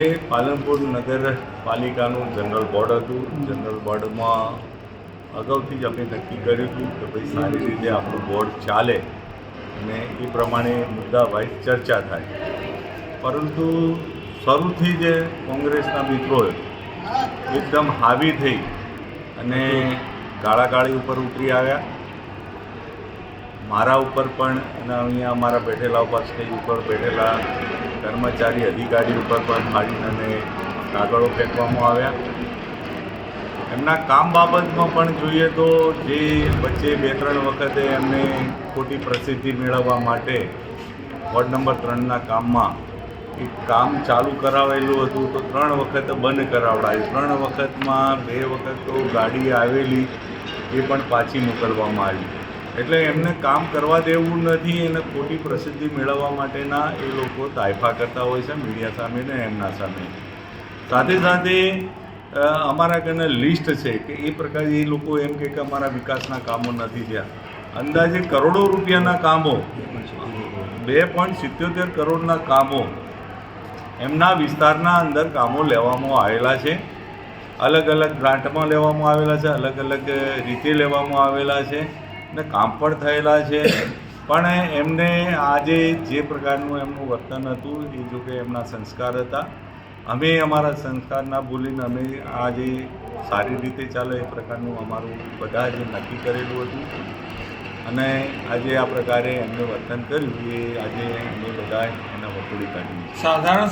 Palanpur નગરપાલિકાનું general board હતું. General બોર્ડમાં અગાઉથી જ અમે નક્કી કર્યું હતું કે ભાઈ સારી રીતે આપણું બોર્ડ ચાલે અને એ પ્રમાણે મુદ્દા વાઇઝ ચર્ચા થાય. પરંતુ શરૂથી જ કોંગ્રેસના મિત્રોએ એકદમ હાવી થઈ અને ગાળાગાળી ઉપર ઉતરી આવ્યા. મારા ઉપર પણ અને અહીંયા અમારા બેઠેલા ઉપર સ્ટેજ ઉપર બેઠેલા કર્મચારી અધિકારી ઉપર પણ ફાડીને અને કાગળો ફેંકવામાં આવ્યા. એમના કામ બાબતમાં પણ જોઈએ તો જે વચ્ચે 2-3 વખતે એમને ખોટી પ્રસિદ્ધિ મેળવવા માટે વોર્ડ નંબર 3ના કામમાં એક કામ ચાલુ કરાવેલું હતું તો 3 વખત બંધ કરાવડાવ્યું. 3 વખતમાં 2 વખત તો ગાડી આવેલી એ પણ પાછી મોકલવામાં આવી. એટલે એમને કામ કરવા દેવું નથી અને ખોટી પ્રસિદ્ધિ મેળવવા માટેના એ લોકો તાયફા કરતા હોય છે મીડિયા સામે ને એમના સામે. સાથે સાથે અમારા કને લિસ્ટ છે કે એ પ્રકારે એ લોકો એમ કે અમારા વિકાસના કામો નથી થયા. અંદાજે કરોડો રૂપિયાના કામો 2.77 કરોડના કામો એમના વિસ્તારના અંદર કામો લેવામાં આવેલા છે. અલગ અલગ ગ્રાન્ટમાં લેવામાં આવેલા છે, અલગ અલગ રીતે લેવામાં આવેલા છે ને કામ પણ થયેલા છે. પણ એમને આજે જે પ્રકારનું એમનું વર્તન હતું એ જો કે એમના સંસ્કાર હતા. અમે અમારા સંસ્કાર ના ભૂલીને અમે આજે સારી રીતે ચાલે એ પ્રકારનું અમારું બધા જે નક્કી કરેલું હતું અને આજે આ પ્રકારે એમને વર્તન કર્યું એ આજે અમે બધા એને વખોડી કાઢ્યું. સાધારણ